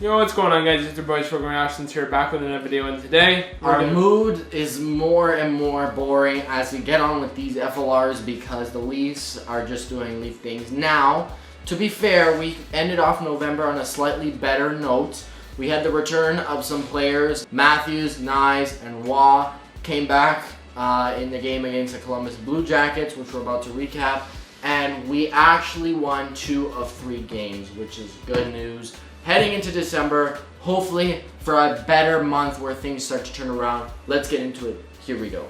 Yo, what's going on, guys? It's your boys Program Ashton's here, back with another video, and today our mood is more and more boring as we get on with these FLRs because the Leafs are just doing Leaf things. Now, to be fair, we ended off November on a slightly better note. We had the return of some players. Matthews, Nyes, and Waugh came back in the game against the Columbus Blue Jackets, which we're about to recap. And we actually won 2 of 3 games, which is good news. Heading into December, hopefully for a better month where things start to turn around. Let's get into it. Here we go.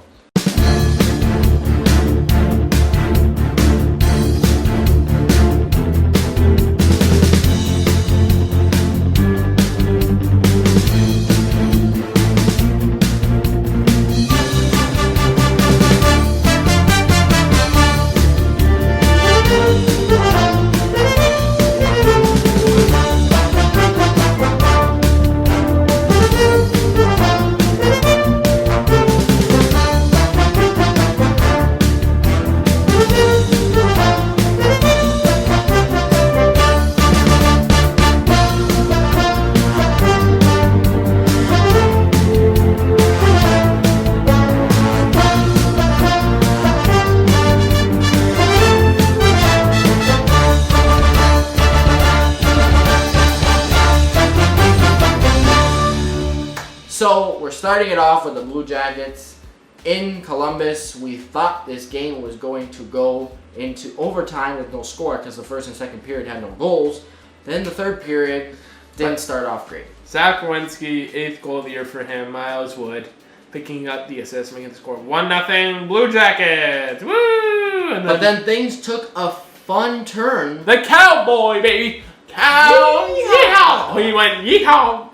So we're starting it off with the Blue Jackets in Columbus. We thought this game was going to go into overtime with no score because the first and second period had no goals. Then the third period didn't start off great. Zach Werenski, 8th goal of the year for him. Miles Wood picking up the assist, making the score 1-0 Blue Jackets. Woo! And but then things took a fun turn. The Cowboy, baby. Yeehaw! He went yeehaw.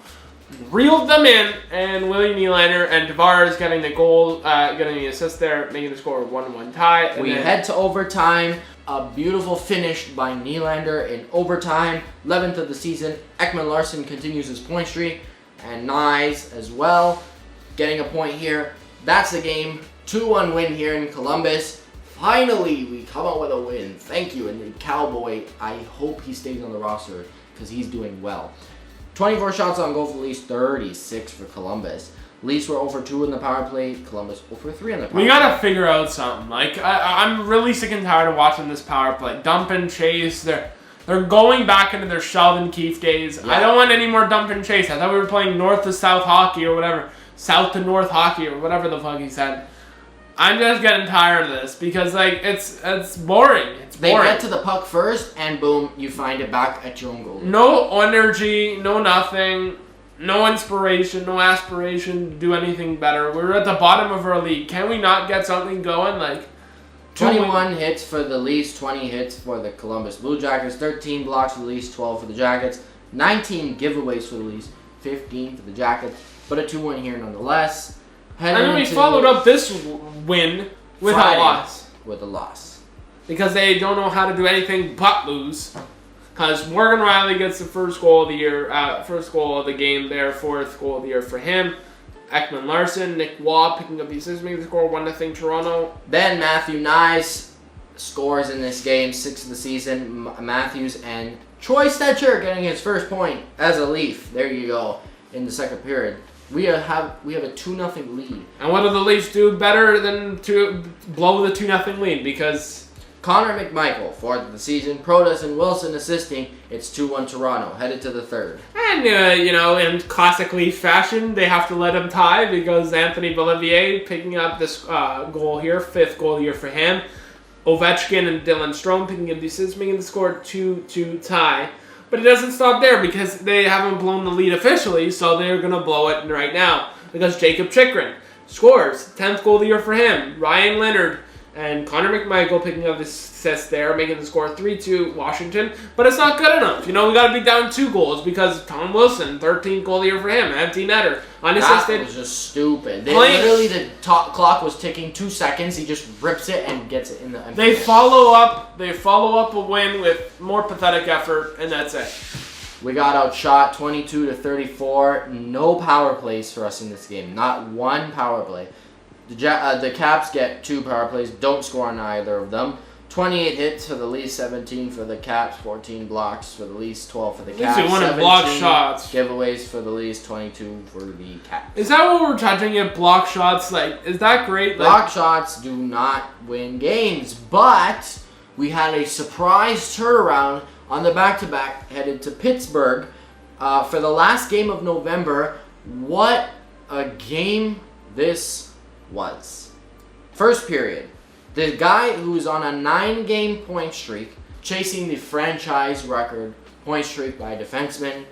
Reeled them in, and Willie Nylander and Tavares getting the goal, getting the assist there, making the score 1-1 tie. And we head to overtime. A beautiful finish by Nylander in overtime. 11th of the season. Ekman-Larsson continues his point streak, and Nyes as well, getting a point here. That's the game. 2-1 win here in Columbus. Finally, we come out with a win. Thank you. And the Cowboy, I hope he stays on the roster because he's doing well. 24 shots on goal for the Leafs, 36 for Columbus. Leafs were 0-2 in the power play. Columbus 0-3 in the power play. We gotta figure out something. Like I'm really sick and tired of watching this power play. Dump and chase. They're going back into their Sheldon Keefe days. Yeah. I don't want any more dump and chase. I thought we were playing north to south hockey or whatever, south to north hockey or whatever the fuck he said. I'm just getting tired of this because like it's boring. It's boring. They get to the puck first and boom, you find it back at your own goal. No energy, no nothing, no inspiration, no aspiration to do anything better. We're at the bottom of our league. Can we not get something going? Like 21 hits for the Leafs, 20 hits for the Columbus Blue Jackets, 13 blocks for the Leafs, 12 for the Jackets, 19 giveaways for the Leafs, 15 for the Jackets, but a 2-1 here nonetheless. And then we followed up this win with Friday, a loss. With a loss. Because they don't know how to do anything but lose. Because Morgan Riley gets the first goal of the year, first goal of the game there, 4th goal of the year for him. Ekman-Larsson, Nick Waugh picking up the assist, making the score 1-0 Toronto. Then Matthew Nyes scores in this game, 6th of the season. Matthews and Troy Stecher getting his first point as a Leaf. There you go in the second period. We have a 2-0 lead. And what do the Leafs do better than to blow the 2-0 lead? Because Connor McMichael, 4th of the season. Protas and Wilson assisting. It's 2-1 Toronto, headed to the third. And, in classic Leaf fashion, they have to let him tie because Anthony Beauvillier picking up this goal here, 5th goal of the year for him. Ovechkin and Dylan Strome picking up the assists, making the score 2-2 tie. But it doesn't stop there because they haven't blown the lead officially, so they're going to blow it right now. Because Jacob Chychrun scores, 10th goal of the year for him. Ryan Leonard and Connor McMichael picking up the assist there, making the score 3-2 Washington. But it's not good enough. We got to be down 2 goals because Tom Wilson, 13th goal of the year for him, empty netter, unassisted. That was just stupid. Literally, the clock was ticking 2 seconds. He just rips it and gets it in the empty. They follow up a win with more pathetic effort, and that's it. We got outshot 22-34. No power plays for us in this game. Not one power play. The Caps get 2 power plays. Don't score on either of them. 28 hits for the Leafs, 17 for the Caps, 14 blocks for the Leafs, 12 for the At least Caps. they won in 17 block shots. giveaways for the Leafs, 22 for the Caps. Is that what we're judging at block shots? Like, is that great? Like, Block shots do not win games, but we had a surprise turnaround on the back-to-back headed to Pittsburgh for the last game of November. What a game this was. First period. The guy who's on a 9-game point streak, chasing the franchise record point streak by a defenseman,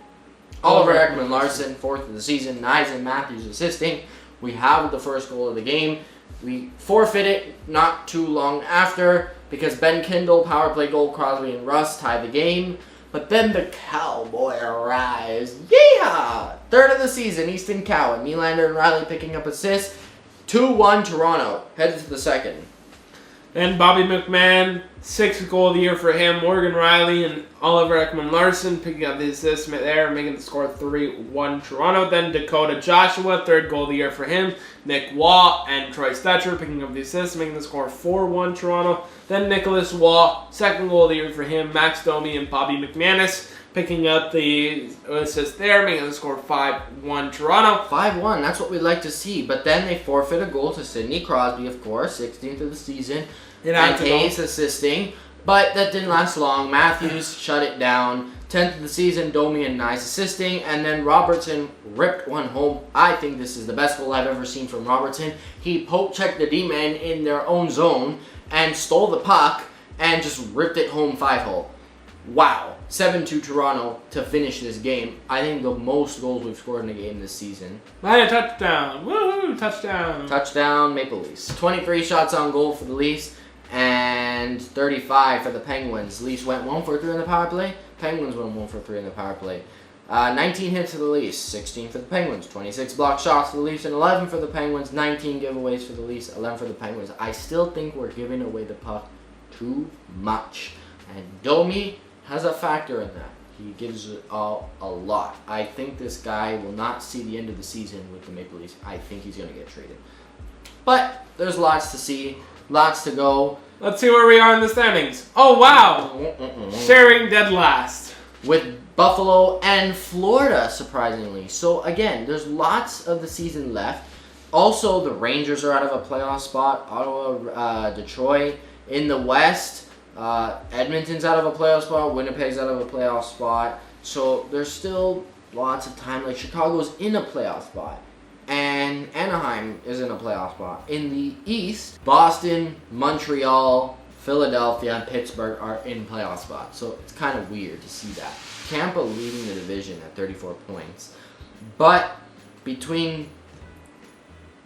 Oliver Ekman-Larsson, 4th of the season, Nysen Matthews assisting. We have the first goal of the game. We forfeit it not too long after because Ben Kindle, power play goal, Crosby and Russ tied the game. But then the Cowboy arrives. Yeah! 3rd of the season, Easton Cowan, Nylander and Riley picking up assists. 2-1 Toronto, headed to the second. Then Bobby McMahon, 6th goal of the year for him. Morgan Riley and Oliver Ekman-Larsson picking up the assist there, making the score 3-1 Toronto. Then Dakota Joshua, 3rd goal of the year for him. Nick Waugh and Troy Stetcher picking up the assist, making the score 4-1 Toronto. Then Nicholas Waugh, 2nd goal of the year for him. Max Domi and Bobby McManus picking up the assist there, making the score 5-1 Toronto. 5-1, that's what we'd like to see. But then they forfeit a goal to Sidney Crosby, of course, 16th of the season. And Hayes assisting. But that didn't last long. Matthews shut it down. 10th of the season, Domi and Nyes assisting. And then Robertson ripped one home. I think this is the best goal I've ever seen from Robertson. He poke-checked the D-man in their own zone and stole the puck and just ripped it home 5-hole. Wow. 7-2 Toronto to finish this game. I think the most goals we've scored in a game this season. By a touchdown. Woohoo, touchdown. Touchdown, Maple Leafs. 23 shots on goal for the Leafs and 35 for the Penguins. Leafs went 1 for 3 in the power play. Penguins went 1 for 3 in the power play. 19 hits for the Leafs, 16 for the Penguins. 26 block shots for the Leafs and 11 for the Penguins. 19 giveaways for the Leafs, 11 for the Penguins. I still think we're giving away the puck too much. And Domi has a factor in that. He gives it all a lot. I think this guy will not see the end of the season with the Maple Leafs. I think he's going to get traded. But there's lots to see, lots to go. Let's see where we are in the standings. Oh, wow. Sharing dead last. With Buffalo and Florida, surprisingly. So, again, there's lots of the season left. Also, the Rangers are out of a playoff spot. Ottawa, Detroit. In the West, Edmonton's out of a playoff spot. Winnipeg's out of a playoff spot. So, there's still lots of time. Like, Chicago's in a playoff spot. And Anaheim is in a playoff spot. In the East, Boston, Montreal, Philadelphia, and Pittsburgh are in playoff spots. So it's kind of weird to see that. Tampa leading the division at 34 points. But between,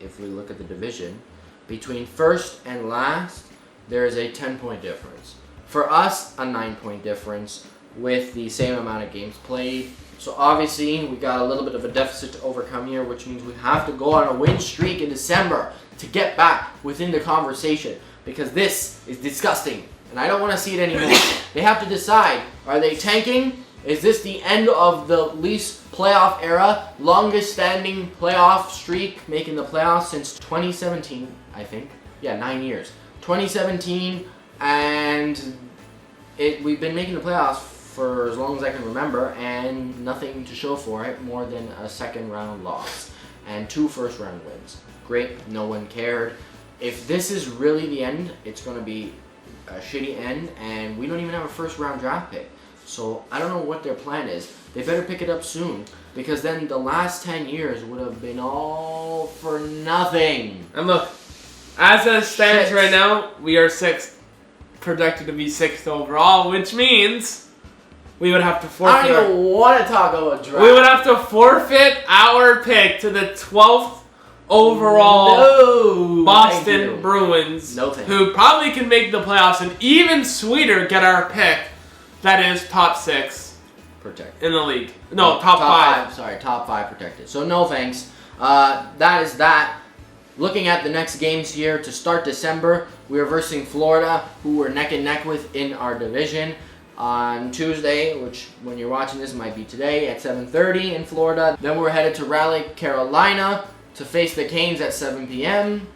if we look at the division, between first and last, there is a 10-point difference. For us, a 9-point difference with the same amount of games played. So obviously, we got a little bit of a deficit to overcome here, which means we have to go on a win streak in December to get back within the conversation. Because this is disgusting, and I don't want to see it anymore. They have to decide, are they tanking? Is this the end of the Leafs playoff era? Longest standing playoff streak, making the playoffs since 2017, I think. Yeah, 9 years. 2017, and we've been making the playoffs for as long as I can remember, and nothing to show for it more than a second-round loss and 2 first-round wins. Great, no one cared. If this is really the end, it's going to be a shitty end, and we don't even have a first-round draft pick. So I don't know what their plan is. They better pick it up soon, because then the last 10 years would have been all for nothing. And look, as it stands right now, we are 6th, projected to be 6th overall, which means we would have to forfeit. I don't even want to talk about a draft. We would have to forfeit our pick to the 12th overall Boston Bruins, who probably can make the playoffs, and even sweeter, get our pick. That is top 6 protected in the league. No, top 5. Sorry, top 5 protected. So no thanks. That is that. Looking at the next games here to start December, we are versing Florida, who we're neck and neck with in our division. On Tuesday, which when you're watching this might be today, at 7:30 in Florida. Then we're headed to Raleigh, Carolina to face the Canes at 7 p.m.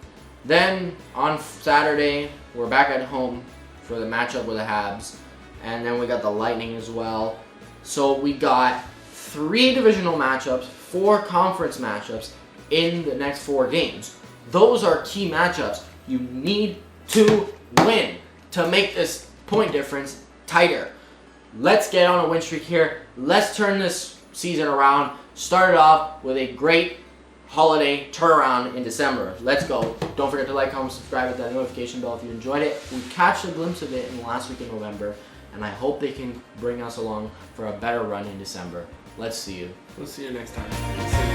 Then on Saturday, we're back at home for the matchup with the Habs. And then we got the Lightning as well. So we got 3 divisional matchups, 4 conference matchups in the next 4 games. Those are key matchups. You need to win to make this point difference tighter. Let's get on a win streak here. Let's turn this season around. Start it off with a great holiday turnaround in December. Let's go. Don't forget to like, comment, subscribe, hit that notification bell if you enjoyed it. We catch a glimpse of it in the last week in November, and I hope they can bring us along for a better run in December. Let's see you. We'll see you next time.